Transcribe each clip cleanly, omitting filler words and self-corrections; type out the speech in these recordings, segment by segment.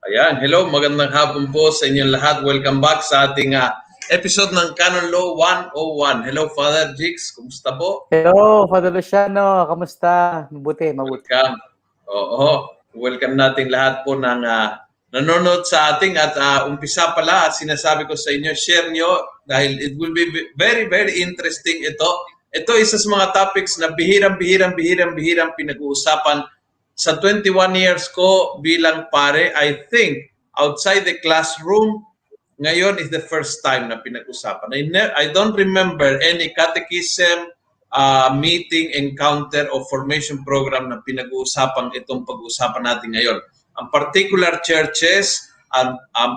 Ayan, hello, magandang hapon po sa inyong lahat. Welcome back sa ating episode ng Canon Law 101. Hello, Father Jigs, kumusta po? Hello, Father Luciano, kamusta? Mabuti. Welcome. Oo, welcome nating lahat po ng nanonood sa ating at umpisa pala at sinasabi ko sa inyo, share nyo dahil it will be very, very interesting ito. Ito isa sa mga topics na bihirang pinag-uusapan. Sa 21 years ko bilang pare, I think outside the classroom, ngayon is the first time na pinag-usapan. I don't remember any catechism, meeting, encounter, o formation program na pinag-uusapan itong pag-uusapan natin ngayon. Ang particular churches,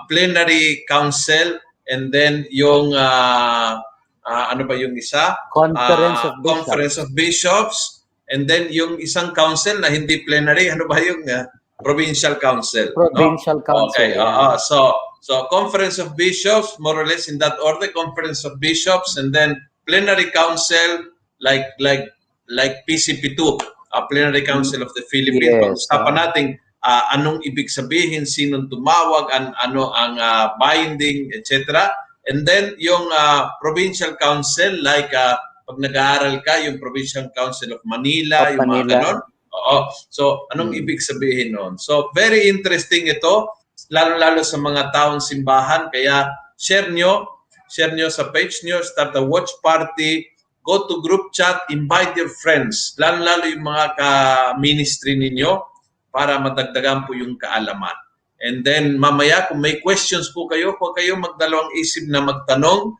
plenary council, and then yung, ano ba yung isa? Conference of Bishops. And then yung isang council na hindi plenary, ano ba yung provincial council? Provincial council. Okay. So Conference of Bishops, more or less in that order, Conference of Bishops, and then plenary council like PCP2, Plenary Council of the Philippines. Yes. Pag-usapan natin anong ibig sabihin, sinong tumawag, ano ang binding, etc. And then yung provincial council like pag nag-aaral ka, yung Provincial Council of Manila, yung mga ganon. Oo. So, anong ibig sabihin noon? So, very interesting ito, lalo-lalo sa mga taong simbahan. Kaya, share nyo sa page nyo, start a watch party, go to group chat, invite your friends, lalo-lalo yung mga ka-ministry ninyo para madagdagan po yung kaalaman. And then, mamaya, kung may questions po kayo, huwag kayong magdalawang isip na magtanong.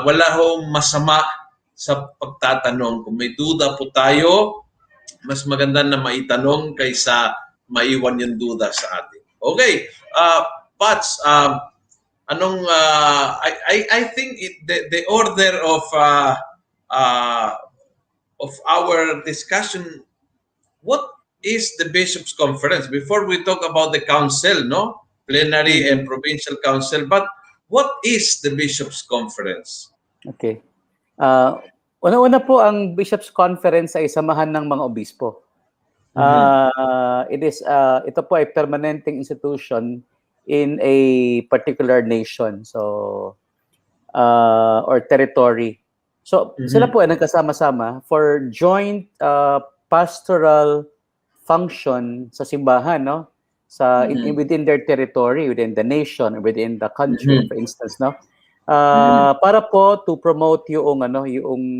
Wala hong masama sa pagtatanong. Kung may duda po tayo, mas maganda na maitanong kaysa maiwan yung duda sa atin. Okay, Pats, I think the order of our discussion, what is the Bishops' Conference? Before we talk about the council, no? Plenary and provincial council, but what is the Bishops' Conference? Okay. Una-una po, ang Bishops' Conference ay samahan ng mga obispo. Ito po ay permanenteng institution in a particular nation, so or territory. So sila po ay nagkasama-sama for joint pastoral function sa simbahan, no? Within their territory, within the nation, within the country, for instance, no? Para po to promote yung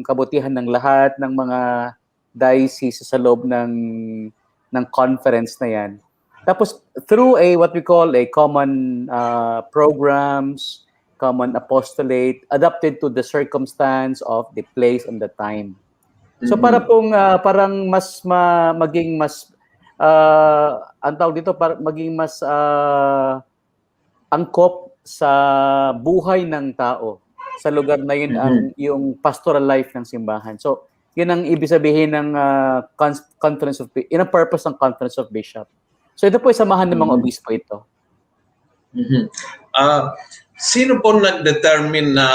kabutihan ng lahat ng mga diocese sa loob ng conference na yan. Tapos through what we call a common programs, common apostolate adapted to the circumstance of the place and the time. So para pong parang maging mas ang tawag dito, maging mas angkop sa buhay ng tao sa lugar na yun ang yung pastoral life ng simbahan. So, yun ang ibig sabihin ng Conference of yun ang purpose ng Conference of Bishop. So, ito po ay samahan ng mga obispo ito. Sino po nag-determine na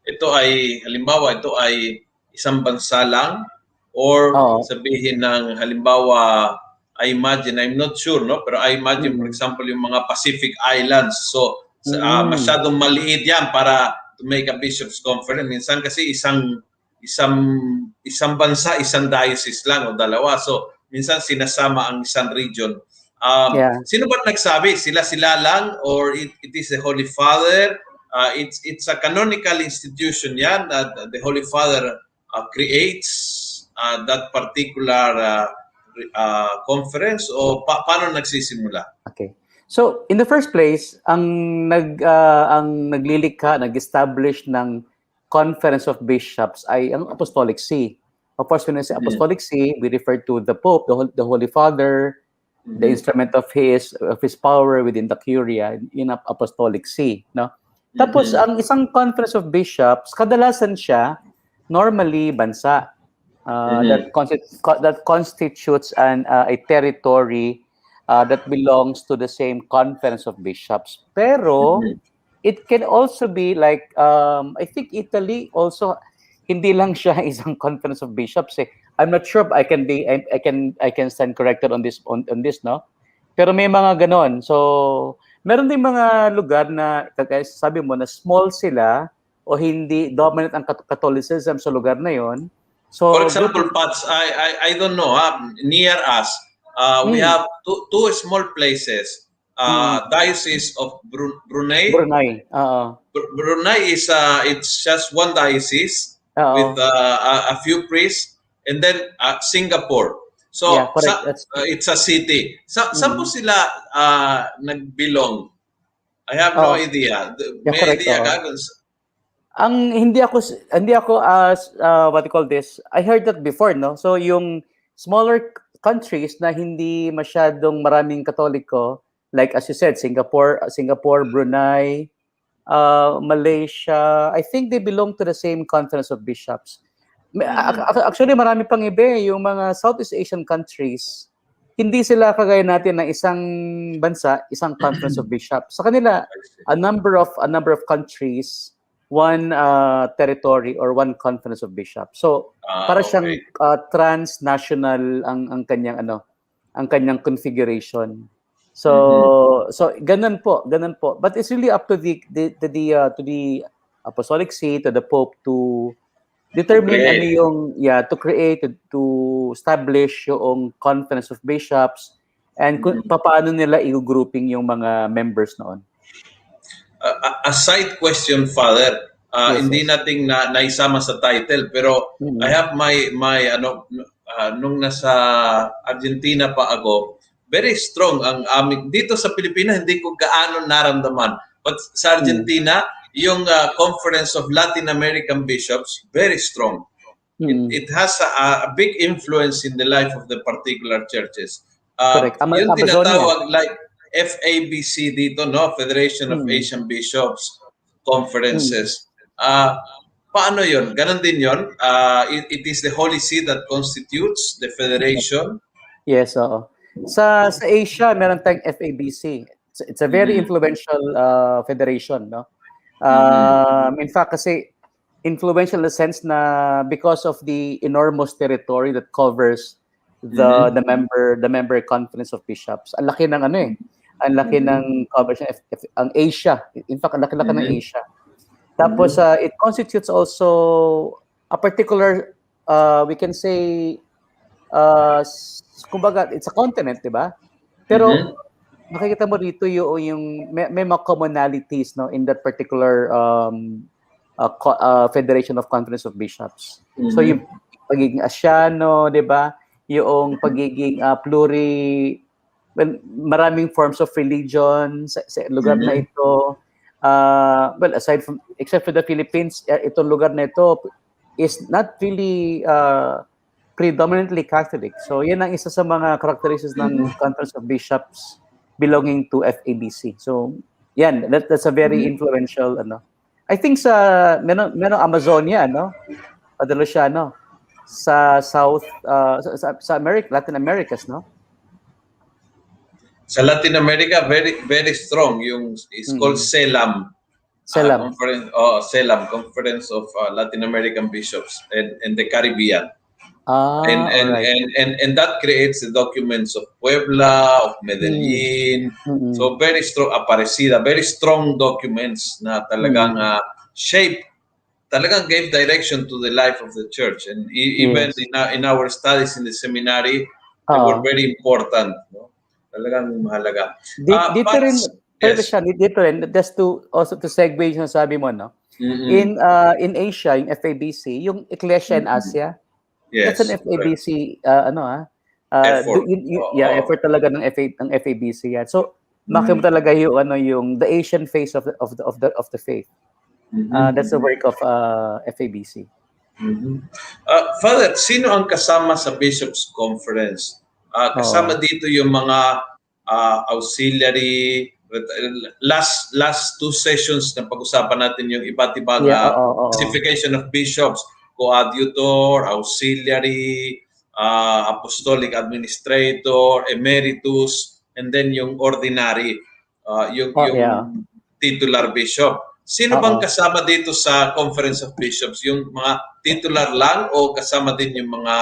ito ay, halimbawa, ito ay isang bansa lang or sabihin ng halimbawa, I imagine, I'm not sure, no? Pero I imagine, for example, yung mga Pacific Islands. So, masyadong maliit yan para to make a Bishops' Conference. Minsan kasi isang bansa, isang diocese lang o dalawa. So, minsan sinasama ang isang region. Sino ba nagsabi? Sila lang or it is the Holy Father? It's a canonical institution yan. The Holy Father creates that particular conference o paano nagsisimula? Okay. So, in the first place, ang naglilikha, nag-establish ng Conference of Bishops ay ang Apostolic See. Of course, when we say Apostolic See, we refer to the Pope, the Holy Father, the instrument of his power within the Curia, in Apostolic See, no? Tapos, ang isang Conference of Bishops, kadalasan siya, normally, bansa. That constitutes a territory that belongs to the same Conference of Bishops. Pero it can also be like I think Italy also hindi lang siya isang Conference of Bishops. I'm not sure if I can stand corrected on this no. Pero may mga ganon. So, meron din mga lugar na, kagaya sabi mo, na small sila o hindi dominant ang Catholicism sa lugar na yon. So, For example, Pats, I don't know, near us, we have two small places. Diocese of Brunei. Brunei. Brunei is it's just one diocese with a few priests, and then Singapore. So Yeah, correct. it's a city. Saan po sila nagbilong? I have no idea. Yeah, May correct, idea ka? Ang hindi ako what you call this, I heard that before, no? So yung smaller countries na hindi masyadong maraming Katoliko, like as you said, Singapore, Brunei, Malaysia, I think they belong to the same Conference of Bishops. Actually, marami pang iba yung mga Southeast Asian countries. Hindi sila kagaya natin na isang bansa, isang Conference of Bishops. Sa kanila, a number of countries, one territory or one Conference of Bishops. So, para siyang transnational ang kanyang configuration. So ganun po. But it's really up to the Apostolic See, to the Pope to determine to create, to establish yung Conference of Bishops and paano nila i-grouping yung mga members noon. A side question, Father, hindi nating naisama sa title, pero I have my nung nasa Argentina pa ako, very strong ang aming dito sa Pilipinas, hindi ko gaano naramdaman, but sa Argentina yung Conference of Latin American Bishops, very strong. It has a big influence in the life of the particular churches. Yung tinatawag like FABC dito, no? Federation of Asian Bishops Conferences. Paano yun? Ganon din yun? It is the Holy See that constitutes the federation? Yes, oo. Sa Asia, meron tayong FABC. It's a very influential federation, no? In fact, kasi influential in the sense na because of the enormous territory that covers the member Conference of Bishops. Ang laki ng ang laki ng coverage ang Asia. In fact, ang laki-laki ng Asia. Tapos it constitutes also a particular we can say kumbaga it's a continent, 'di ba? Pero makikita mo dito yung may mga commonalities, no, in that particular Federation of Conference of Bishops. So yung pagiging Asiano, 'di ba? Yung pagiging maraming forms of religion sa lugar na ito. Well, except for the Philippines, itong lugar na ito is not really predominantly Catholic. So yan ang isa sa mga characteristics ng Conference of Bishops belonging to FABC. So yan, that's a very influential I think sa meron Amazonia, no? Padre Luciano, sa South sa America, Latin Americas, no? Sa Latin America, very very strong yung is called CELAM. CELAM, Conference of Latin American Bishops and the Caribbean. And that creates the Documents of Puebla, of Medellin. So very strong, Aparecida, very strong documents na talagang talagang gave direction to the life of the church. And even in our studies in the seminary, they were very important. No? Talagang mahalaga. Dito rin, just to segue yung sabi mo, no? In Asia, yung FABC, yung Iglesia in Asia, that's an FABC, effort. Effort talaga ng FABC yan. So, makikita talaga yung the Asian face of the faith. That's the work of FABC. Father, sino ang kasama sa Bishops' Conference? Kasama dito yung mga auxiliary, last two sessions na pag-usapan natin yung iba't ibang classification of bishops, coadjutor, auxiliary, apostolic administrator, emeritus, and then yung ordinary, yung titular bishop. Sino bang kasama dito sa Conference of Bishops? Yung mga titular lang o kasama din yung mga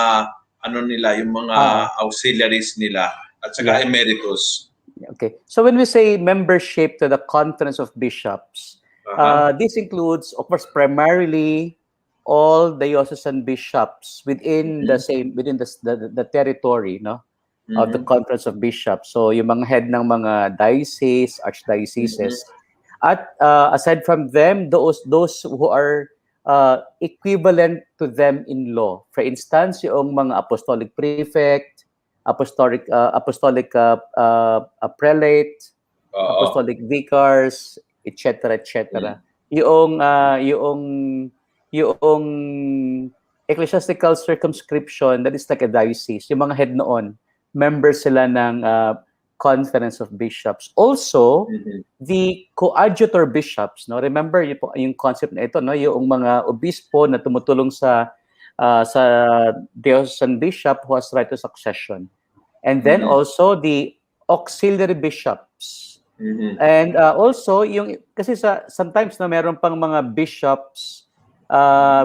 yung mga auxiliaries nila at saka emeritus? Okay. So when we say membership to the Conference of Bishops, this includes, of course, primarily all diocesan bishops within the territory, no, of the Conference of Bishops. So yung mga head ng mga diocese, archdioceses, at aside from them, those who are equivalent to them in law. For instance, yung mga apostolic prefect, apostolic prelate, apostolic vicars, etc., etc. Yung ecclesiastical circumscription, that is like a diocese, yung mga head noon, members sila ng Conference of Bishops. Also, the coadjutor bishops, no? Remember yung concept na ito, no? Yung mga obispo na tumutulong sa diocesan bishop who has right to succession. And then also the auxiliary bishops. And also kasi sometimes na meron pang mga bishops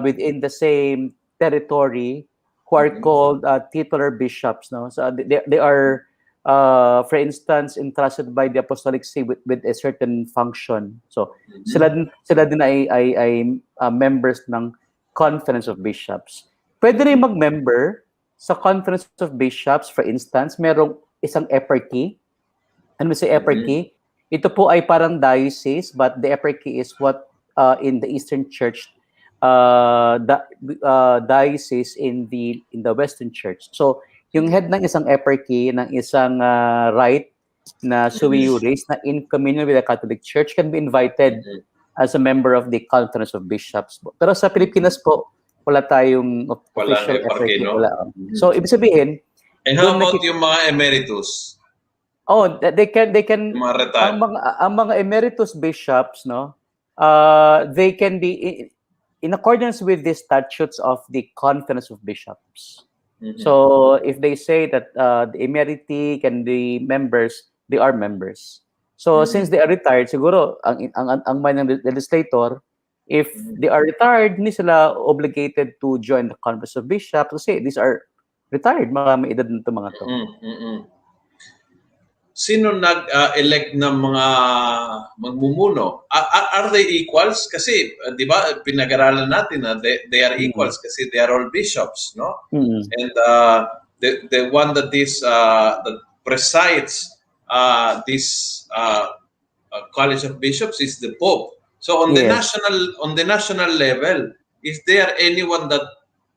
within the same territory who are called titular bishops, no? So they are for instance entrusted by the apostolic see with a certain function. So sila din ay members ng Conference of Bishops. Pwede rin mag-member sa Conference of Bishops, for instance, merong isang eparchy. Ano say eparchy? Ito po ay parang diocese, but the eparchy is what in the Eastern Church, diocese in the Western Church. So, yung head ng isang eparchy, ng isang rite na sui juris, na in communion with the Catholic Church, can be invited as a member of the Conference of Bishops. Pero sa Pilipinas po, wala tayong official eparchy. No? So, ibig sabihin, and how about yung mga emeritus? Oh, they can ang mga emeritus bishops, no, they can be in accordance with the statutes of the Conference of Bishops. So if they say that the emeriti can be members, they are members. So since they are retired, siguro ang mind ng legislator, if they are retired, hindi sila obligated to join the Conference of Bishops kasi these are retired, may edad na ito mga to. Sino nag-elect ng mga magmumuno? Are they equals? Kasi, di ba, pinag-aralan natin na they are equals kasi they are all bishops, no? And the one that that presides this College of Bishops is the Pope. So on the national level, is there anyone that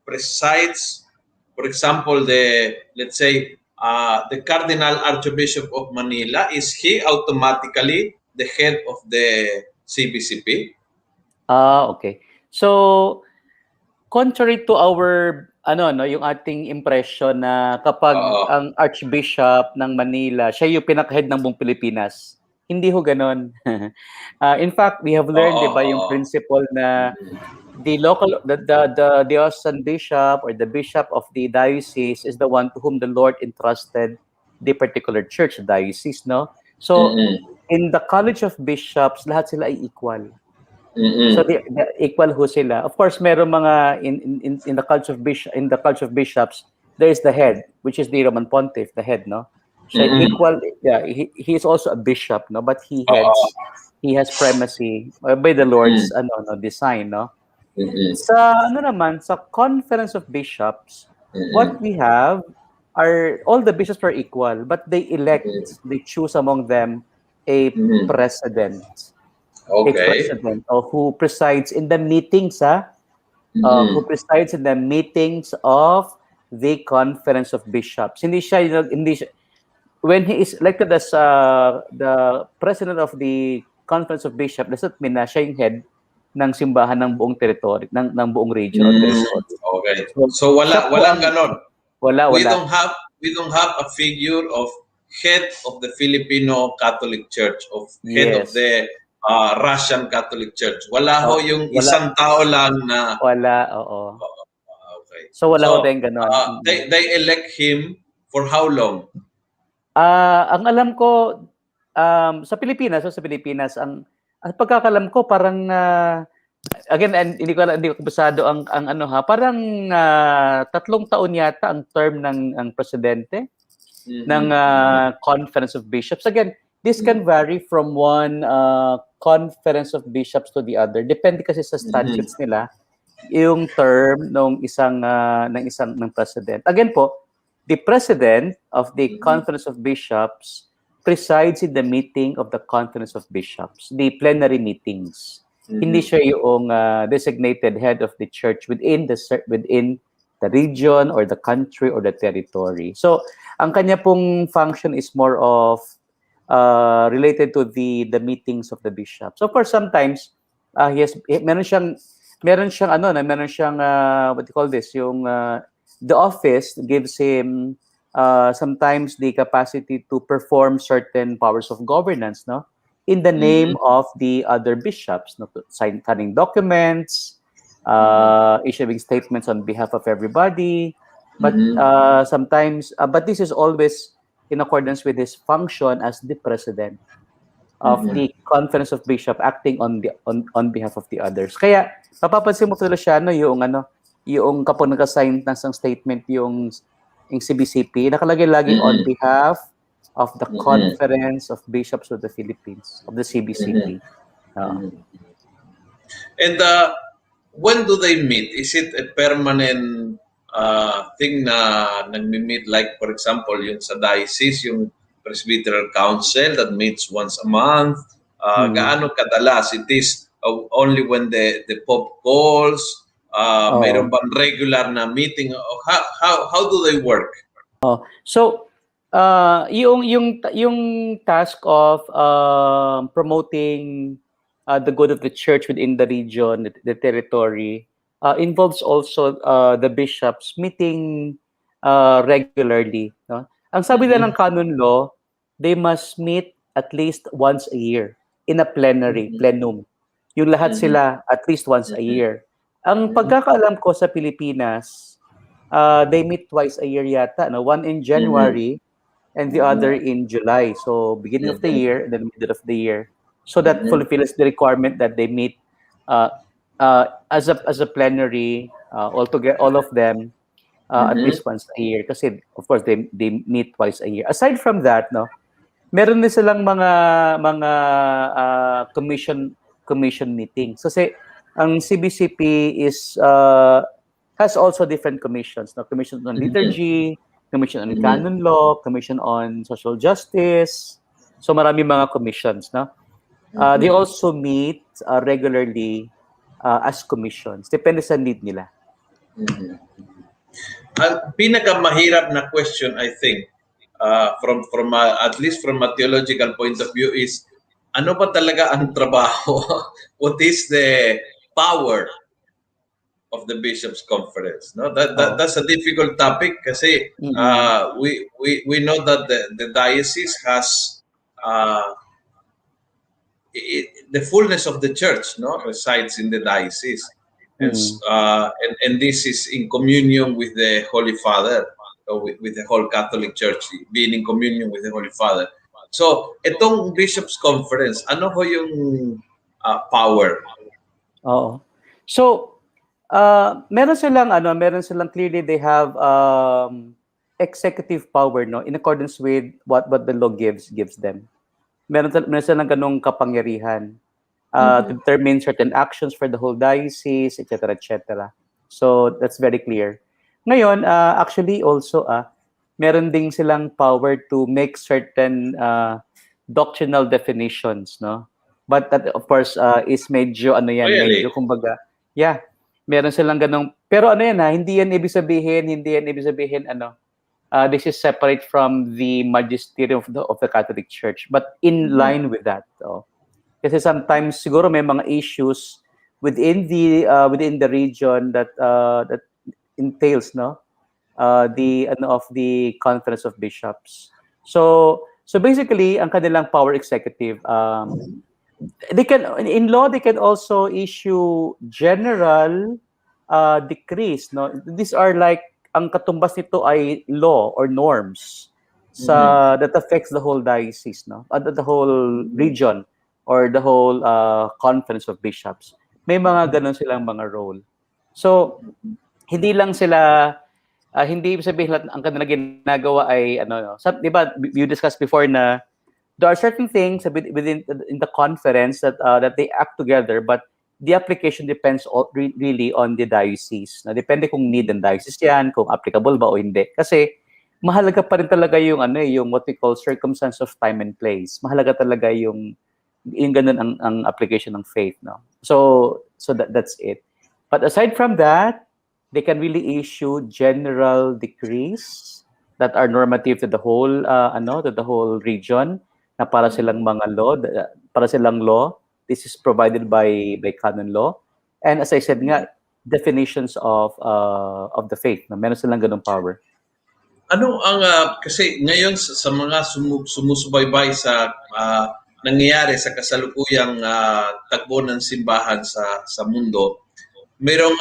presides, for example, let's say the Cardinal Archbishop of Manila, is he automatically the head of the CBCP? Okay. So contrary to our yung ating impression na kapag ang Archbishop ng Manila, siya yung pinaka-head ng buong Pilipinas. Hindi ho ganon. In fact, we have learned, di ba, yung principle na the diocesan bishop or the bishop of the diocese is the one to whom the Lord entrusted the particular church, the diocese, no? So, in the College of Bishops, lahat sila ay equal. So, the equal ho sila. Of course, meron mga in the College of Bishops, there is the head, which is the Roman Pontiff, the head, no? So equal, he is also a bishop, no? But he has primacy by the Lord's design, no? Sa Conference of Bishops, what we have are all the bishops are equal, but they choose among them a president. Okay. A president who presides in the meetings, who presides in the meetings of the Conference of Bishops. When he is elected as the president of the Conference of Bishops, does that mean na siya yung head ng simbahan ng buong territory, ng buong region. Okay. So walang ganon. Wala. We don't have a figure of head of the Filipino Catholic Church, of head of the Russian Catholic Church. Wala ho yung isang tao lang na... Wala, okay. So wala ho tayong ganon. They elect him for how long? Ang alam ko, sa Pilipinas, ang pagkakalam ko parang again, hindi ko kabisado ang parang 3 taon yata ang term ng presidente ng Conference of Bishops. Again, this can vary from one conference of bishops to the other. Depende kasi sa statutes nila yung term ng president. Again po, the president of the Conference of Bishops presides in the meeting of the Conference of Bishops, the plenary meetings. Hindi siya yung designated head of the church within the region or the country or the territory. So, ang kanya pong function is more of related to the meetings of the bishops. So, of course, sometimes meron siyang what do you call this, yung the office gives him sometimes the capacity to perform certain powers of governance, no, in the name of the other bishops, no, signing documents, issuing statements on behalf of everybody, but sometimes but this is always in accordance with his function as the president of the Conference of Bishop, acting on behalf of the others. Kaya mapapansin mo, Luciano, yung kapag nag-assign ng isang statement yung CBCP, nakalagay lagi on behalf of the Conference of Bishops of the Philippines, of the CBCP. And when do they meet? Is it a permanent thing na nagmi-meet, like for example yung sa diocese, yung Presbyteral Council that meets once a month? Gaano kadalas? It is only when the Pope calls? Mayroon bang regular na meeting? How do they work? So yung task of promoting the good of the church within the region, the territory, involves also the bishops meeting regularly, no? Ang sabi na ng Canon Law, they must meet at least once a year in a plenary, plenum. Yung lahat sila at least once a year. Ang pagkakaalam ko sa Pilipinas, they meet twice a year yata, no? One in January and the other in July. So beginning of the year and then middle of the year. So that fulfills the requirement that they meet as a plenary, all of them at least once a year. Kasi of course they meet twice a year. Aside from that, no, meron din silang mga commission meetings. Kasi ang CBCP has also different commissions, no? Commission on liturgy, commission on canon law, commission on social justice. So marami mga commissions, no? They also meet regularly as commissions. Depende sa need nila. Ang pinakamahirap na question, I think, from at least from a theological point of view, is ano pa talaga ang trabaho? What is the power of the Bishops' Conference? No, that's a difficult topic kasi we know that the diocese has the fullness of the church, no, resides in the diocese. And this is in communion with the Holy Father, with the whole Catholic Church, being in communion with the Holy Father. So, itong Bishops' Conference, ano ho yung power? So, meron silang clearly they have executive power, no, in accordance with what the law gives them. Meron silang ganung kapangyarihan to determine certain actions for the whole diocese, etc., etc. So that's very clear. Ngayon, actually also meron ding silang power to make certain doctrinal definitions, no? But that of course is medyo medyo kumbaga, meron silang ganung, pero hindi yan ibig sabihin this is separate from the magisterium of the Catholic Church, but in line with that. Kasi sometimes siguro may mga issues within the region that entails, no, of the Conference of Bishops. So basically, ang kanilang power executive, they can also issue general decrees, no. These are like, ang katumbas nito ay law or norms that affects the whole diocese, no, the whole region or the whole Conference of Bishops. May mga ganun silang mga role. So hindi lang sila hindi sabihin lahat ang kanilang ginagawa ay di ba you discussed before na there are certain things within in the conference that they act together, but the application depends really on the diocese. Na depende kung need ng diocese yan, kung applicable ba o hindi. Kasi mahalaga pa rin talaga yung yung what we call circumstance of time and place. Mahalaga talaga yung ganun ang application ng faith, no. So that's it. But aside from that, they can really issue general decrees that are normative to the whole to the whole region, na para silang mga law, para silang law. This is provided by Canon Law. And as I said nga, definitions of the faith, na meron silang ganung power. Ano ang kasi ngayon sa mga sumusubaybay sa nangyayari sa kasalukuyang takbo ng simbahan sa mundo, merong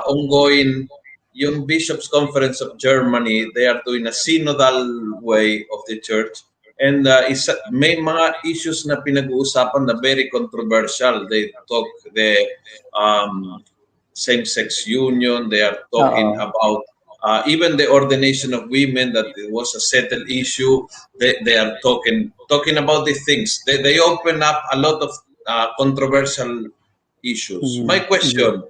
ongoing yung Bishops' Conference of Germany. They are doing a synodal way of the church. And may mga issues na pinag-uusapan na very controversial. They talk the same-sex union. They are talking about even the ordination of women, that it was a settled issue. They are talking about these things. They open up a lot of controversial issues. My question,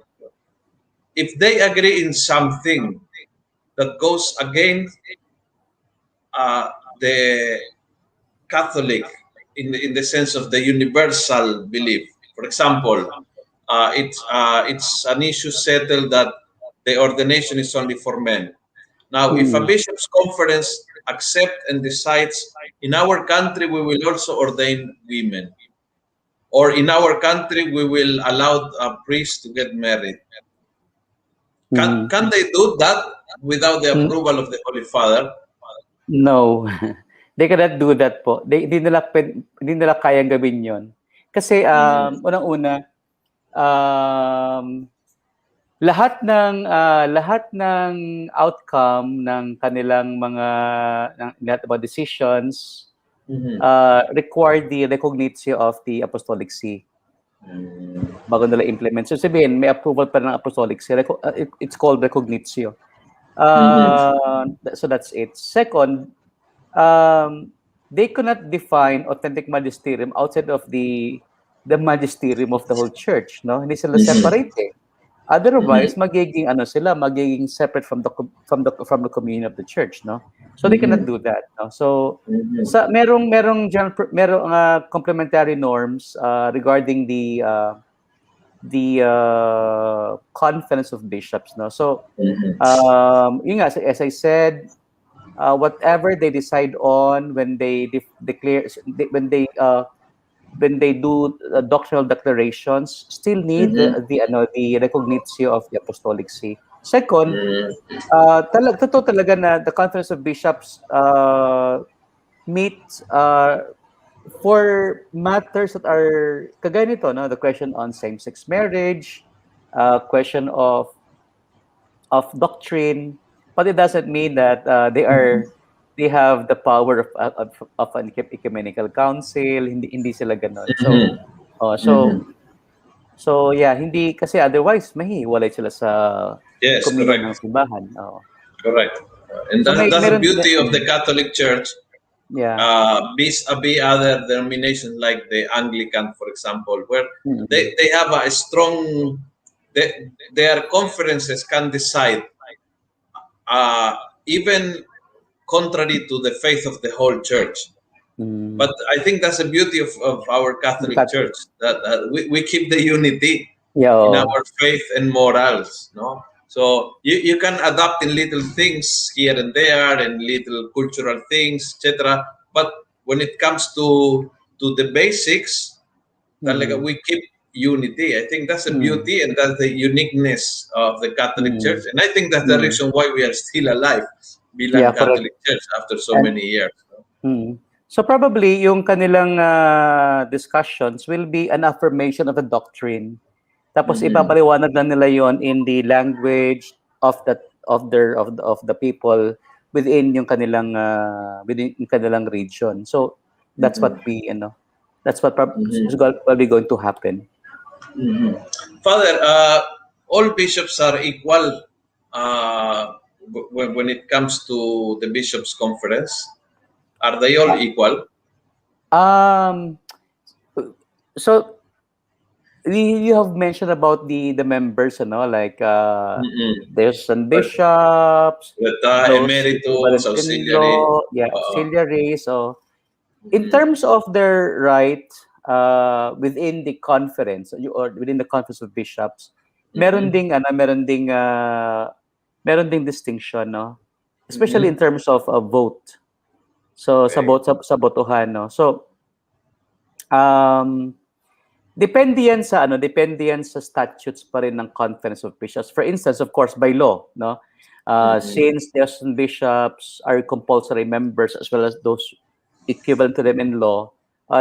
if they agree in something that goes against the Catholic in the sense of the universal belief, for example, it's an issue settled that the ordination is only for men. Now, if a bishop's conference accepts and decides, in our country we will also ordain women, or in our country we will allow a priest to get married, can they do that without the approval of the Holy Father? No. They cannot do that po. Hindi nila kayang gawin yon. Kasi unang-una, lahat ng outcome ng kanilang mga decisions require the recognitio of the Apostolic See bago nila implement. So sabihin, may approval pa ng Apostolic See. It's called recognitio. So that's it. Second, they cannot define authentic magisterium outside of the magisterium of the whole church, no? Hindi sila separate eh. Otherwise, magiging separate from the communion of the church, no? So they cannot do that, no? So merong complementary norms regarding the conference of bishops, no? So yun nga, as I said, whatever they decide on when they when they do doctrinal declarations, still need the recognitio of the Apostolic See. Second, totoo talaga na the Conference of Bishops meets for matters that are kagaya nito, no? The question on same-sex marriage, question of doctrine, but it doesn't mean that they have the power of an ecumenical council. Hindi sila ganon. So yeah, hindi kasi otherwise mahihiwalay sila sa communion ng simbahan. Correct. And that's the beauty of the Catholic Church. Yeah. Vis-a-vis other denominations like the Anglican, for example, where they have a strong, their conferences can decide even contrary to the faith of the whole church. But I think that's the beauty of our Catholic Church, that we keep the unity in our faith and morals, no? So you can adapt in little things here and there, and little cultural things, etc. But when it comes to the basics, we keep unity. I think that's the beauty and that's the uniqueness of the Catholic Church. And I think that's the reason why we are still alive, bilang Catholic Church after so many years. So probably yung kanilang discussions will be an affirmation of a doctrine. Tapos ipapaliwanag na nila yon in the language of the people within yung kanilang region. So that's what that's what is probably going to happen. Father, all bishops are equal when it comes to the bishops' conference. Are they all equal? Um, so you have mentioned about the members, like there's some bishops, those Emeritus, equivalent in auxiliary. law, auxiliaries. So in terms of their right within the conference or within the conference of bishops, meron ding distinction, no? Especially in terms of a vote. So sa botohan, no. So depende yan sa statutes pa rin ng Conference of Bishops. For instance, of course, by law, no? Since diocesan bishops are compulsory members as well as those equivalent to them in law,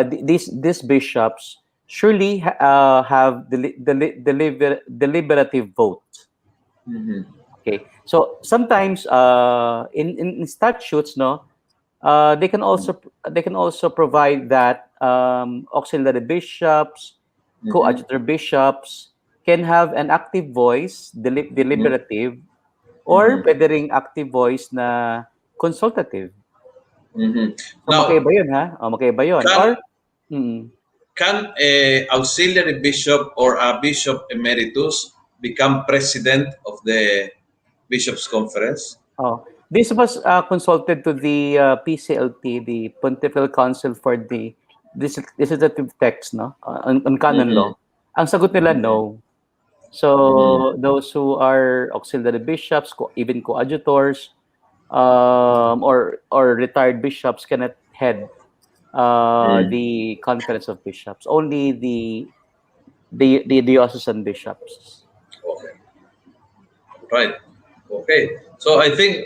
these bishops surely have deliberative vote. Okay, so sometimes in statutes, no, they can also provide that auxiliary bishops, coadjutor bishops can have an active voice, deliberative, or pwede ring active voice na consultative. So magkaiba yun, ha? Magkaiba yun. Can a auxiliary bishop or a bishop emeritus become president of the bishops' conference? This was consulted to the PCLT, the Pontifical Council for the Legislative Text, no, on Canon Law. Ang sagot nila, no. So those who are auxiliary bishops, even coadjutors, or retired bishops cannot head the Conference of Bishops. Only the diocesan bishops. Okay. Right. Okay. So I think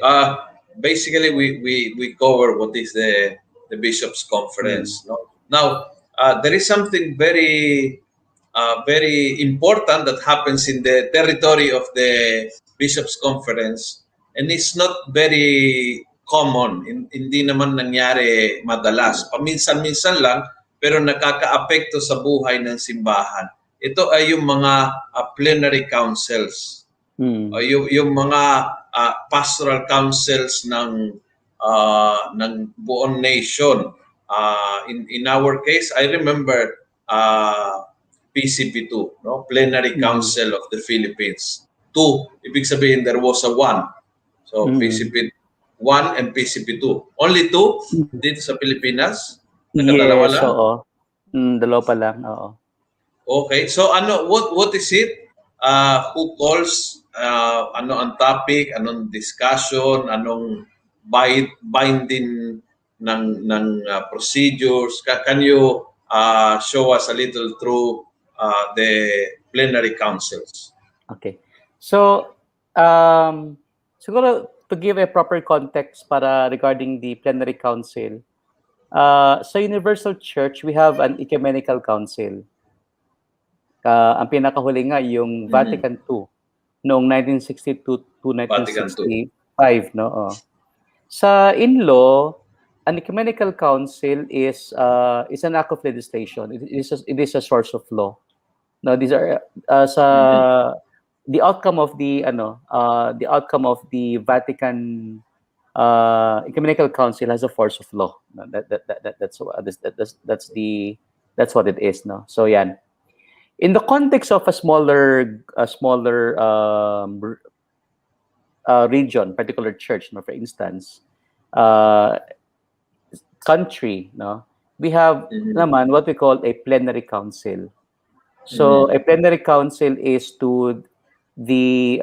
basically we cover what is the bishops' conference. No? Now there is something very important that happens in the territory of the bishops' conference, and it's not very common. Hindi naman nangyari madalas. Paminsan-minsan lang, pero nakakaapekto sa buhay ng simbahan. Ito ay yung mga plenary councils. Yung mga pastoral councils ng buong nation. In our case, I remember PCP2, no? Plenary Council of the Philippines. 2, ibig sabihin there was a 1. So PCP1 and PCP2. Only 2 dito sa Pilipinas? Nakadalawa lang? Oo. Dalawa pa lang, oo. Okay, so what is it? Who calls? Ano ang topic? Anong discussion? Anong binding ng procedures? Can you show us a little through the plenary councils? Okay. So, siguro to give a proper context regarding the plenary council, sa Universal Church, we have an ecumenical council. Ang pinakahuli nga yung Vatican II noong 1962 to 1965, no? Sa in-law, an ecumenical council is an act of legislation. It is a source of law. No, these are the outcome of the Vatican ecumenical council has a force of law. No, that's what it is, no. So yan. In the context of a smaller region, particular church, no, for instance, country, no, we have naman what we call a plenary council. So a plenary council is to the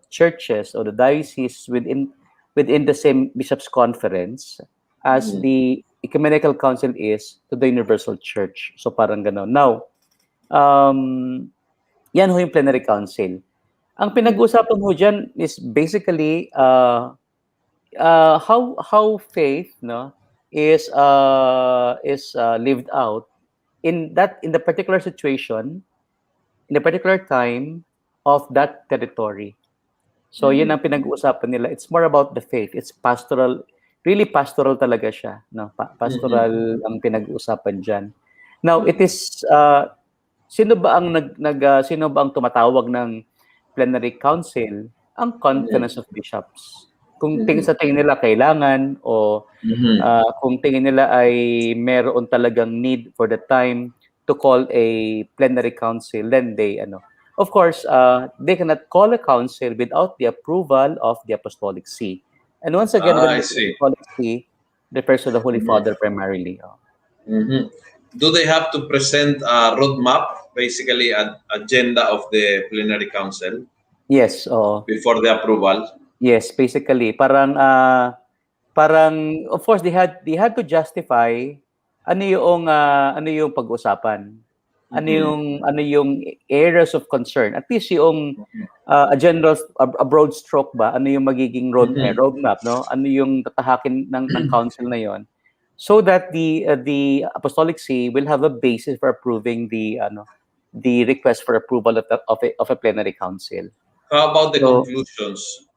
churches or the diocese within the same bishops' conference as the ecumenical council is to the universal church. So parang gano'n. Now, yan ho yung plenary council. Ang pinag-uusapan ho dyan is basically how faith, no, is lived out in the particular situation, in the particular time of that territory. So yun ang pinag-uusapan nila. It's more about the faith. It's pastoral, really pastoral talaga siya, no? Pastoral ang pinag-uusapan diyan. Now, it is sino ba ang tumatawag ng plenary council? Ang Conference of Bishops. kung tingin nila kailangan o kung tingin nila ay meron talagang need for the time to call a plenary council, then they of course they cannot call a council without the approval of the Apostolic See. And once again, when I the see. Apostolic See refers to the Holy Father primarily. Do they have to present a roadmap, basically an agenda of the plenary council? Yes, before the approval? Yes, basically parang of course they had to justify ano yung pag-usapan. Ano yung areas of concern. At least yung a broad stroke ba, ano yung magiging roadmap, no? Ano yung tatahakin ng council na yon, so that the Apostolic See will have a basis for approving the request for approval of a plenary council. How about the conclusions?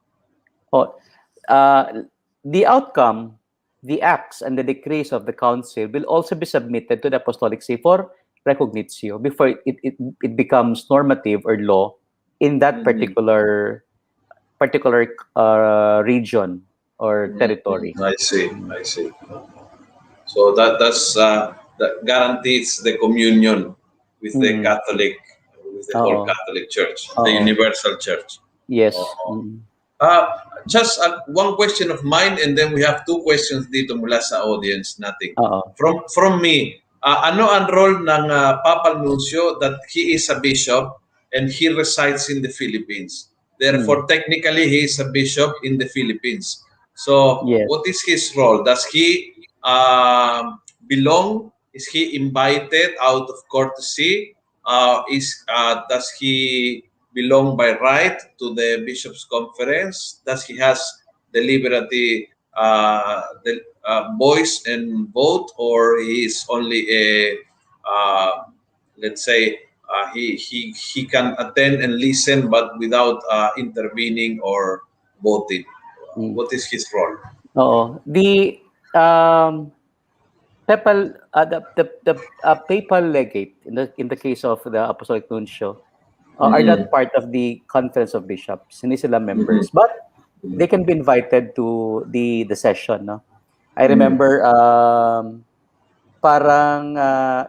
The outcome, the acts and the decrees of the council will also be submitted to the Apostolic See for recognitio before it becomes normative or law in that particular region or territory. I see. So that guarantees the communion with the Catholic, with the whole Catholic Church, the universal Church. Yes. Just one question of mine, and then we have two questions dito mula sa audience natin. From me, ano ang role ng Papal Nuncio that he is a bishop and he resides in the Philippines? Therefore, technically, he is a bishop in the Philippines. So, what is his role? Does he belong? Is he invited out of courtesy? Does he belong by right to the Bishops' Conference? Does he has the liberty, the voice and vote, or he is only a let's say he can attend and listen but without intervening or voting? What is his role? The papal legate in the case of the Apostolic Nuncio are not part of the Conference of Bishops. Hindi sila members, but they can be invited to the session. No? I remember parang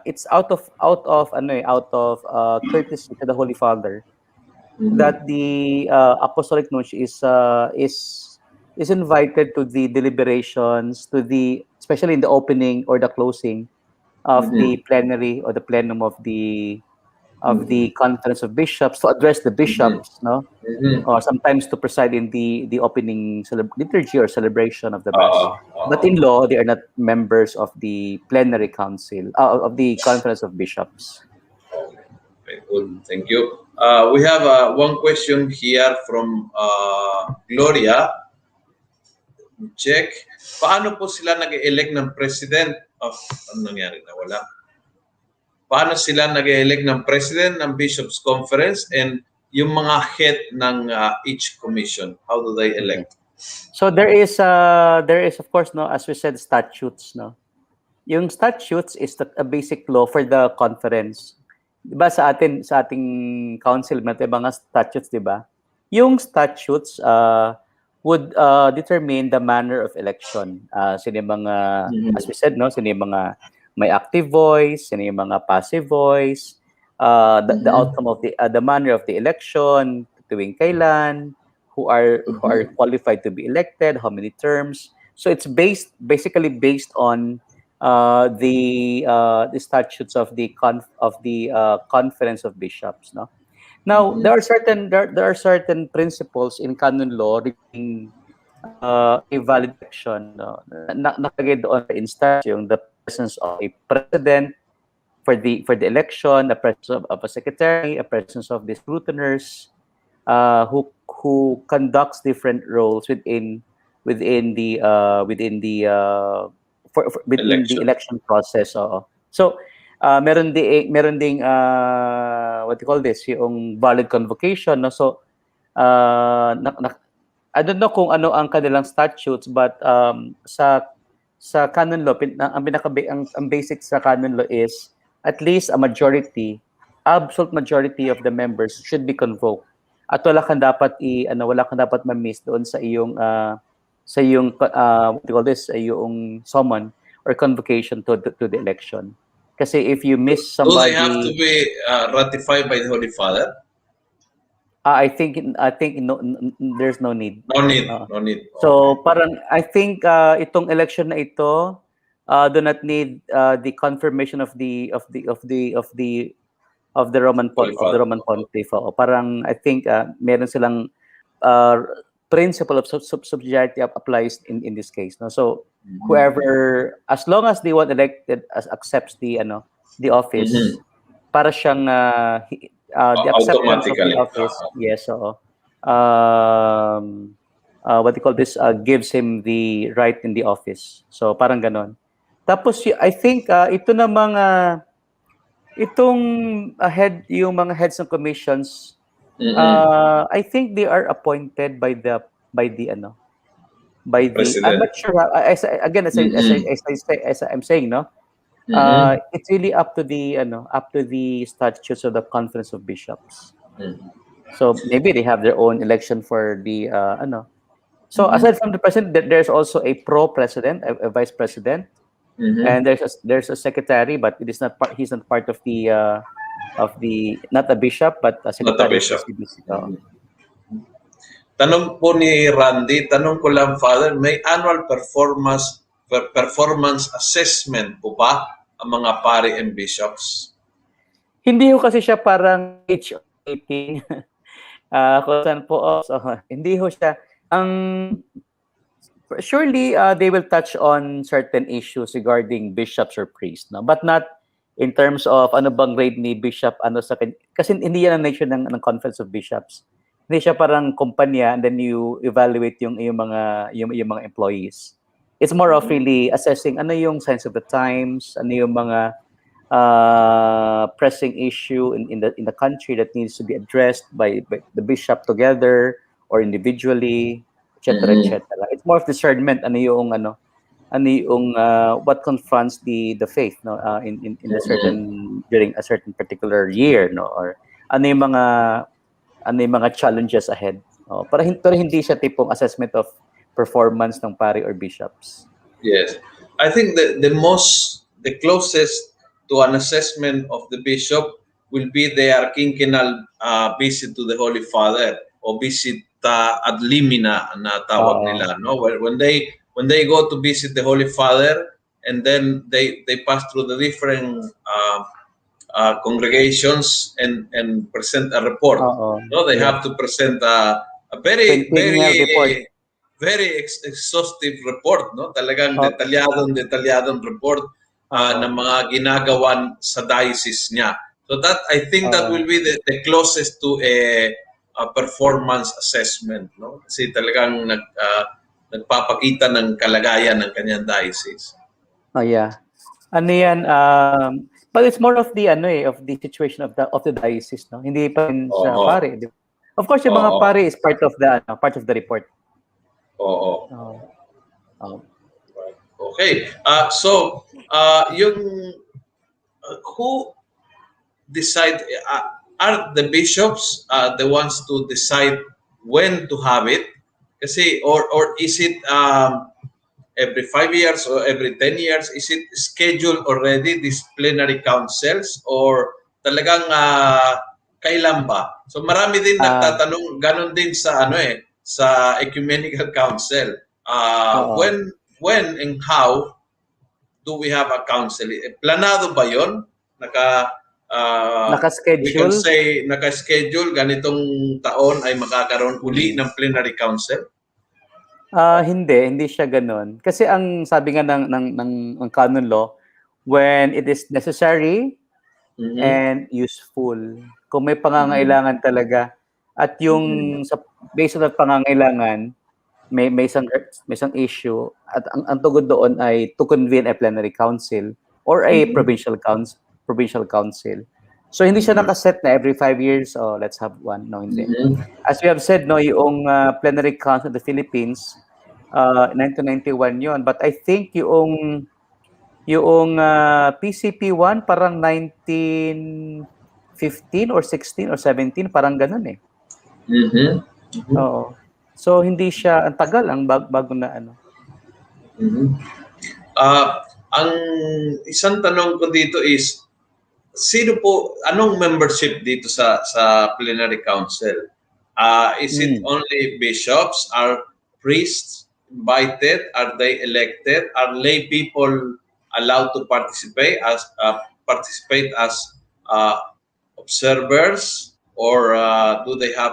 it's out of courtesy to the Holy Father that the Apostolic Nuncio is invited to the deliberations, especially in the opening or the closing of the plenary or the plenum of the Conference of Bishops, to address the bishops, no, or sometimes to preside in the opening liturgy or celebration of the Mass. But in law, they are not members of the plenary council of the Conference of Bishops. Very good, thank you. We have one question here from Gloria. Check. Paano po sila nag-elect ng president? Ano nangyari na? Wala. Paano sila nag-elect ng president ng Bishops' Conference and yung mga head ng each commission? How do they elect? So there is of course, no, as we said, statutes, no. Yung statutes is a basic law for the conference. 'Di ba sa ating council may mga statutes, 'di ba? Yung statutes would determine the manner of election. Sino yung mga, as we said, no, sino yung mga may active voice, sino yung mga passive voice, the outcome of the manner of the election, tuwing kailan, who are qualified to be elected, how many terms. So it's basically based on the statutes of the Conference of Bishops, no. Now, there are certain principles in canon law regarding a valid election. Nakalagay doon, for instance, yung the presence of a president for the election, the presence of a secretary, a presence of the scrutiners, who conducts different roles within the election process. So meron ding what you call this, yung valid convocation, no? So I don't know kung ano ang kanilang statutes, but sa canon law, ang basic sa canon law is at least a majority, absolute majority of the members should be convoked. At wala kang dapat ma-miss doon sa iyong sa yung what do you call this, yung summon or convocation to the election. Kasi if you miss Do they have to somebody, be ratified by the Holy Father? I think no, there's no need. No need. Uh, No need. So parang I think itong election na ito do not need the confirmation of the Roman Holy of the Father. Roman Pontiff. O parang I think meron silang uh, principle of subsidiarity applies in this case. No, so whoever, as long as the one elected accepts the office, para siyang the acceptance of the Automatically. office, yes, so what do you call this, gives him the right in the office. So parang ganon. Tapos I think ito na mga itong yung mga heads ng commissions, I think they are appointed by the I'm not sure as I'm saying, no, it's really up to the statutes of the Conference of Bishops. So maybe they have their own election for the So aside from the president, there's also a pro-president, a vice president, and there's a secretary, but it is not he's not part of the not a bishop, but a secretary. Not a bishop. Tanong po ni Randy, tanong ko lang, Father, may annual performance assessment po ba ang mga pari and bishops? Hindi ho kasi siya parang HR meeting. Kung saan po, hindi ho siya. Surely they will touch on certain issues regarding bishops or priests, no? But not in terms of ano bang grade ni bishop, kasi hindi yan ang nature ng Conference of Bishops. Hindi siya parang kumpanya and then you evaluate yung mga employees. It's more of really assessing ano yung signs of the times, ano yung mga pressing issue in the country that needs to be addressed by the bishop together or individually, etc., etc. It's more of discernment ano yung what confronts the faith, no, in a certain during a certain particular year, no, or ano yung mga challenges ahead. Pero hindi siya tipong assessment of performance ng pari or bishops. Yes. I think the closest to an assessment of the bishop will be their quinquenal visit to the Holy Father o visit ad limina na tawag nila, no? When they go to visit the Holy Father and then they pass through the different congregations and present a report. No, they have to present a very exhaustive report, no? Talagang detalyadong report ng mga ginagawan sa diocese niya. So that I think that will be the closest to a performance assessment, no? Kasi talagang nagpapakita ng kalagayan ng kanyang diocese. Oh yeah. Ano yan, but it's more of the of the situation of the diocese, no? Hindi pa rin sa pare. Of course, yung mga pare is part of the report. Okay. So yung who decide, are the bishops the ones to decide when to have it? Kasi or is it every 5 years or every 10 years? Is it scheduled already, these plenary councils, or talagang kailan ba? So marami din nagtatanong, ganun din sa sa ecumenical council. When and how do we have a council? Planado ba 'yon? Naka-schedule? We can say naka-schedule, ganitong taon ay magkakaroon uli ng plenary council? Hindi siya ganoon. Kasi ang sabi nga ng Canon Law, when it is necessary and useful. Kung may pangangailangan talaga at yung based on that pangangailangan, may isang issue at ang tugod doon ay to convene a plenary council or a provincial council. So hindi siya nakaset na every 5 years let's have one. No, hindi. As we have said, no, yung plenary council of the Philippines 1991 yon, but I think yung PCP1 parang 1915 or 16 or 17 parang ganun eh. Oo. So hindi siya, ang tagal, ang bago na ano. Ang isang tanong ko dito is, sino po, anong membership dito sa Plenary Council? Is it only bishops? Are priests invited? Are they elected? Are lay people allowed to participate as observers? Or do they have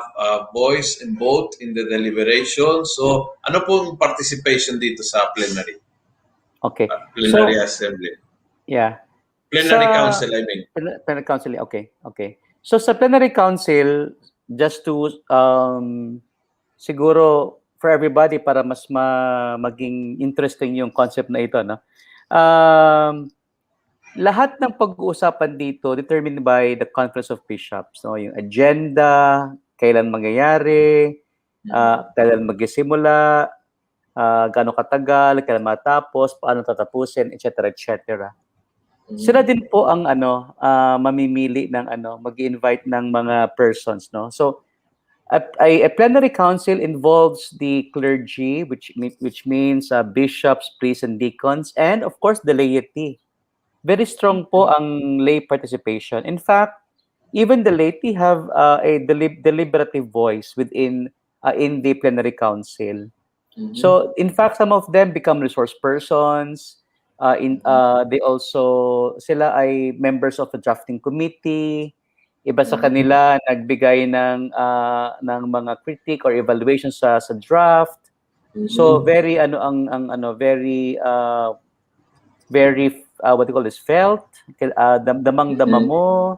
voice and vote in the deliberation? So, ano pong participation dito sa plenary? Okay. Plenary assembly. Yeah. Plenary council, I mean. Plenary council, okay. So sa plenary council, just to siguro for everybody para mas maging interesting yung concept na ito, no? Lahat ng pag-uusapan dito determined by the Conference of Bishops, no? Yung agenda, kailan mangyayari, kailan magsisimula, gaano katagal, kailan matapos, paano tatapusin, etc. Sila din po ang mamimili ng mag-invite ng mga persons, no? So a plenary council involves the clergy, which means bishops, priests, and deacons, and of course the laity. Very strong po ang lay participation. In fact, even the laity have a deliberative voice within in the plenary council. So in fact, some of them become resource persons. They also, sila ay members of the drafting committee. Iba sa kanila nagbigay ng mga critique or evaluation sa draft. So very very what do you call this, felt, damang-dama mo,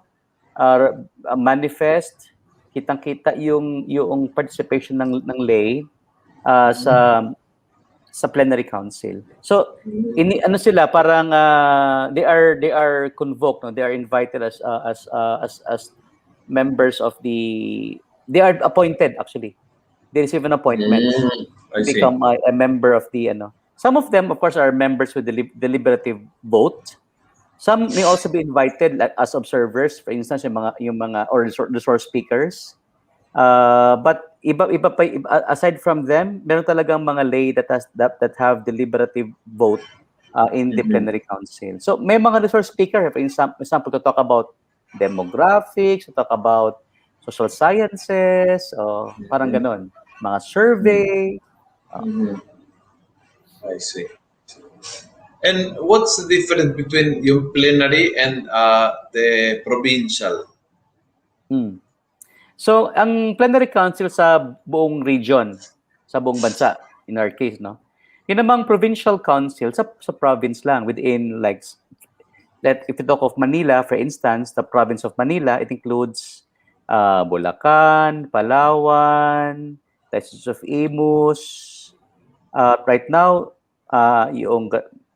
manifest, kitang-kita yung participation ng lay sa plenary council. So sila parang they are convoked, no? They are invited as members of they are appointed actually. They receive an appointment to become a member of the Some of them, of course, are members with deliberative vote. Some may also be invited as observers, for instance, yung mga or resource speakers. But iba pa, aside from them, meron talagang mga lay that have deliberative vote in the plenary council. So may mga resource speaker, for example, to talk about demographics, to talk about social sciences, parang ganon, mga survey. I see. And what's the difference between yung plenary and the provincial? So, ang plenary council sa buong region, sa buong bansa, in our case, no? Yun namang provincial council sa province lang, within if you talk of Manila, for instance, the province of Manila, it includes Bulacan, Palawan, Diocese of Imus. Right now, yung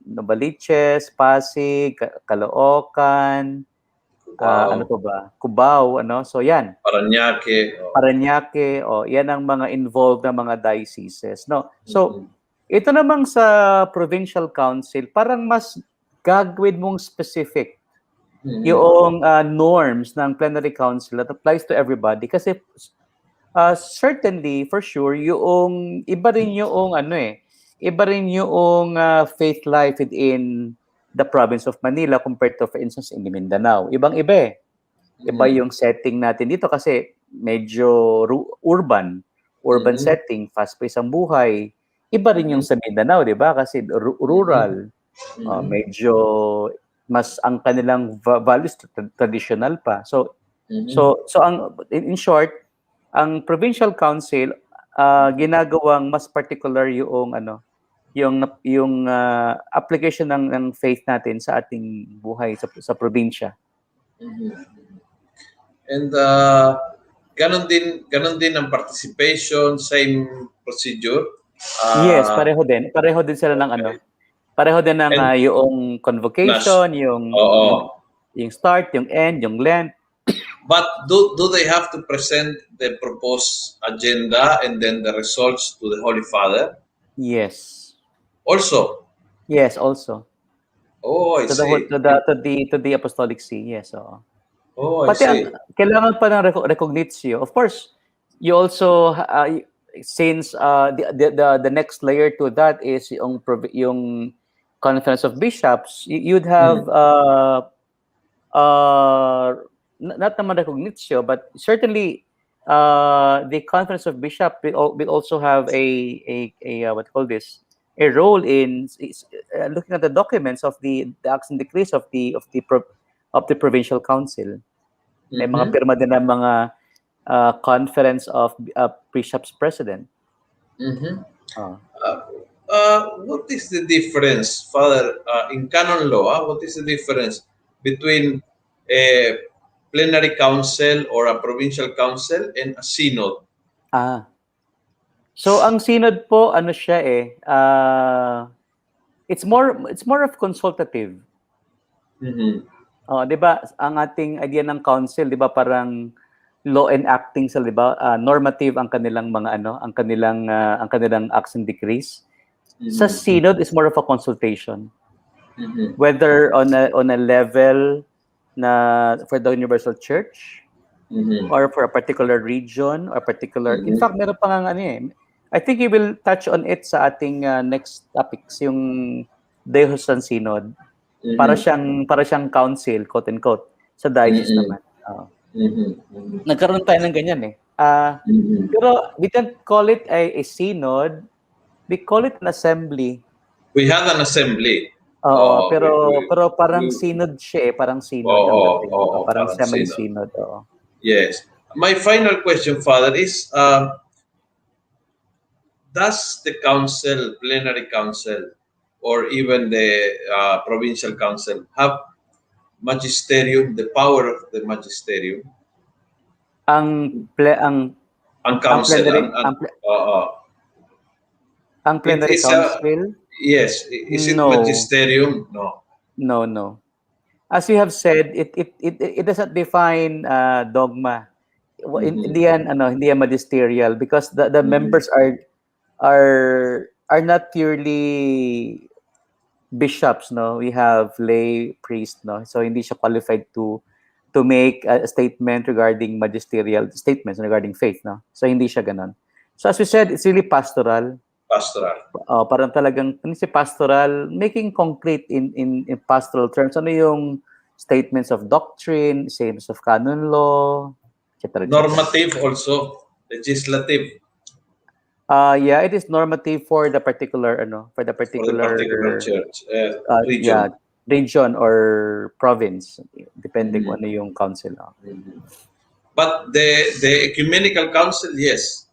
Novaliches, Pasig, Caloocan, ano pa ba? Cubao, So yan. Parañaque, yan ang mga involved na mga dioceses, no? So ito namang sa provincial council, parang mas gagawin mong specific yung norms ng plenary council that applies to everybody kasi certainly for sure yung iba rin yung faith life within the province of Manila compared to, for instance, in Mindanao. Ibang-iba Iba yung setting natin dito kasi medyo urban setting, fast-paced ang buhay. Iba rin yung sa Mindanao, di ba? Kasi rural. Medyo mas ang kanilang values traditional pa. So ang in short, ang provincial council ginagawang mas particular yung application ng faith natin sa ating buhay sa probinsya. And ganon din ang participation, same procedure. Yes, pareho din sila ng pareho din ng yung convocation, yung start, yung end, yung length. But do they have to present the proposed agenda and then the results to the Holy Father? Yes. Also? Yes, also. Oh, I see. To the Apostolic See, yes. Oh, I see. Kailangan pa ng recognitio. Of course, you also since the next layer to that is yung Conference of Bishops, you'd have not naman recognitio, but certainly the Conference of Bishops will also have a what you call this, a role in looking at the documents of the acts and decrees of the provincial council. May mga pirma din ng mga Conference of Bishops President. What is the difference, Father, in canon law? What is the difference between a plenary council or a provincial council and a synod? So ang synod po, ano siya it's more of consultative. 'Di ba? Ang ating idea ng council, 'di ba, parang law enacting sila, 'di ba? Normative ang kanilang mga ang kanilang acts and decrees. Sa synod is more of a consultation. Whether on a level na for the universal church or for a particular region or particular, in fact meron pa nga I think we will touch on it sa ating next topics, yung Diocesan Synod. Para siyang council, quote unquote, sa diocese naman. Nagkaroon tayo ng ganyan pero we don't call it a synod, we call it an assembly. We had an assembly. Pero parang synod siya parang synod parang semi-synod. Yes. My final question, Father, is does the council, plenary council, or even the provincial council have magisterium, the power of the magisterium? Ang council, ang plenary council? Yes. Is it magisterium? No. As you have said, it doesn't define dogma. Hindi yan magisterial, because the members are not purely bishops, we have lay priests, so hindi siya qualified to make a statement regarding magisterial statements regarding faith, so hindi siya ganon. So as we said, it's really pastoral. Parang talagang pastoral, making concrete in pastoral terms ano yung statements of doctrine, statements of canon law, etc. Normative also, legislative. It is normative for the particular church, region. Region or province, depending on yung council. But the ecumenical council, yes,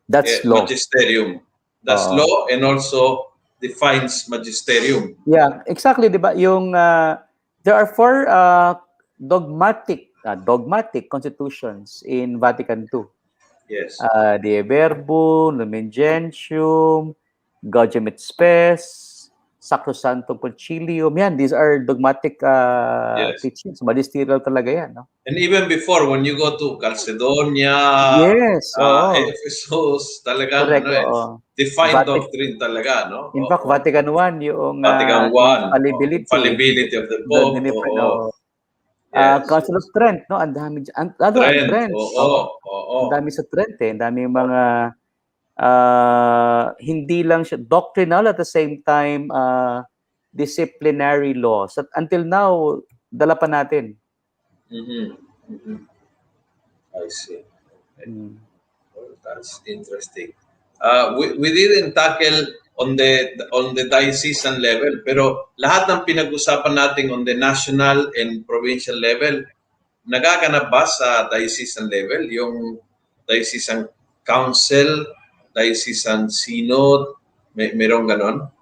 that's law. Magisterium. That's law, and also defines magisterium. Yeah, exactly, diba? Yung there are 4 dogmatic constitutions in Vatican II. Yes. De Verbum, Lumen Gentium, Gaudium et Spes, Sacrosanctum Concilium. Yan, these are dogmatic teachings. Magisterial talaga yan, And even before, when you go to Calcedonia, Ephesus, talagang defined doctrine talaga, In fact, Vatican I, yung Vatican I, infallibility of the Pope. Council of Trent, ang dami Trent. Ang dami sa Trent, ang dami mga hindi lang siya doctrinal, at the same time disciplinary laws. At until now, dala pa natin. I see. That's interesting. We didn't tackle on the diocesan level, pero lahat ng pinag-usapan natin on the national and provincial level, nagaganap ba sa diocesan level? Yung diocesan council, diocesan synod, merong ganon?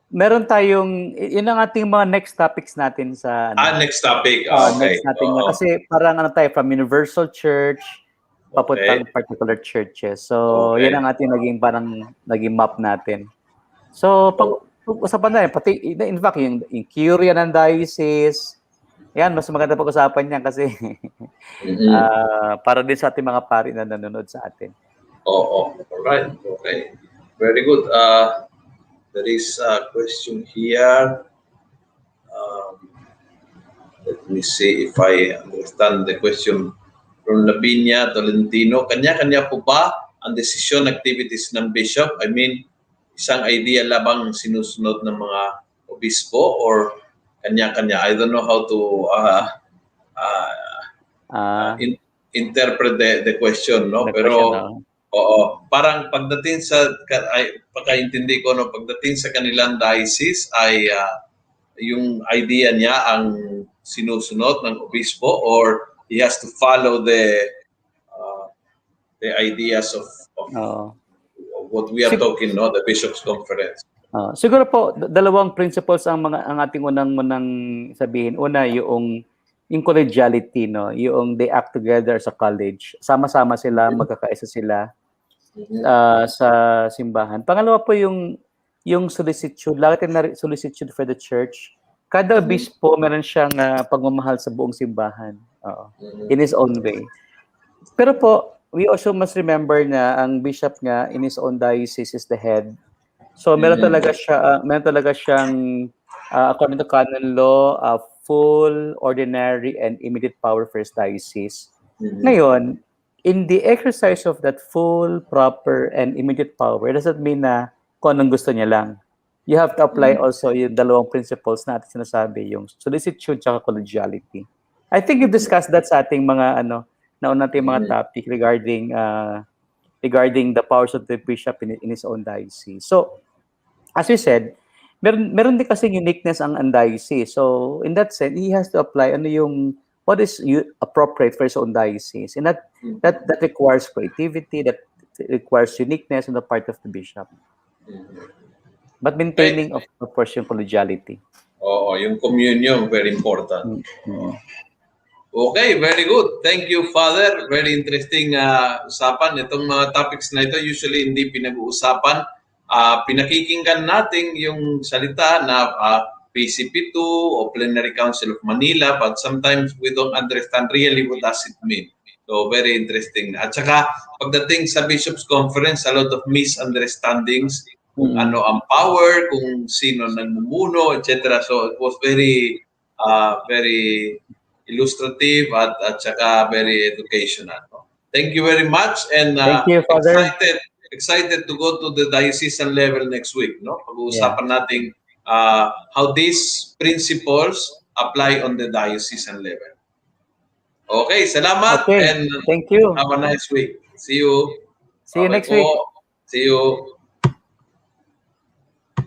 Meron tayong, yun ang ating mga next topics natin sa next topic. Okay. Next natin kasi parang tayo from universal church papuntang particular churches. So yan ang ating naging map natin. So pag-usapan na pati in fact yung curia ng diocese, yan mas maganda pag-usapan niyan kasi para din sa ating mga pari na nanonood sa atin. Alright. Okay. Very good. There is a question here. Let me see if I understand the question from Lavinia Tolentino. Kanya-kanya po ba ang decision activities ng bishop? I mean, isang idea labang sinusunod ng mga obispo or kanya-kanya? I don't know how to interpret the question, no? Pero oo, parang pagdating sa pagkaintindi ko, no, pagdating sa kanilang diocese ay yung idea niya ang sinusunod ng obispo or he has to follow the ideas of what we are talking, no, the Bishop's Conference. Siguro po dalawang principles ang ating unang sabihin. Una, yung collegiality, no, yung they act together as a college. Sama-sama sila, magkakaisa sila sa simbahan. Pangalawa po yung solicitude, lagi na solicitude for the church. Kada obispo meron siyang pagmamahal sa buong simbahan. In his own way. Pero po, we also must remember na ang bishop nga in his own diocese is the head. So meron talaga siyang according to Canon Law, full, ordinary, and immediate power for his diocese. Ngayon, in the exercise of that full, proper, and immediate power, doesn't mean na kung anong gusto niya lang. You have to apply also yung dalawang principles na ating sinasabi, yung solicitude at collegiality. I think you've discussed that sa ating mga nating mga topic regarding the powers of the bishop in his own diocese. So, as we said, meron din kasing uniqueness ang diocese. So, in that sense, he has to apply what is appropriate for his own diocese. And that requires creativity, that requires uniqueness on the part of the bishop. But maintaining, of course, yung collegiality. Oo, yung communion, very important. Okay, very good. Thank you, Father. Very interesting usapan. Itong mga topics na ito, usually hindi pinag-uusapan. Pinakikinggan natin yung salita na PCP2 o Plenary Council of Manila, but sometimes we don't understand really what does it mean. So, very interesting. At saka, pagdating sa Bishop's Conference, a lot of misunderstandings, kung ano ang power, kung sino nagmumuno, etc. So, it was very illustrative at saka very educational. Thank you very much, and thank you, Father. Excited to go to the diocesan level next week. No, pag-uusapan natin how these principles apply on the diocesan level. Okay, salamat, and thank you. Have a nice week. See you. See you next week. See you.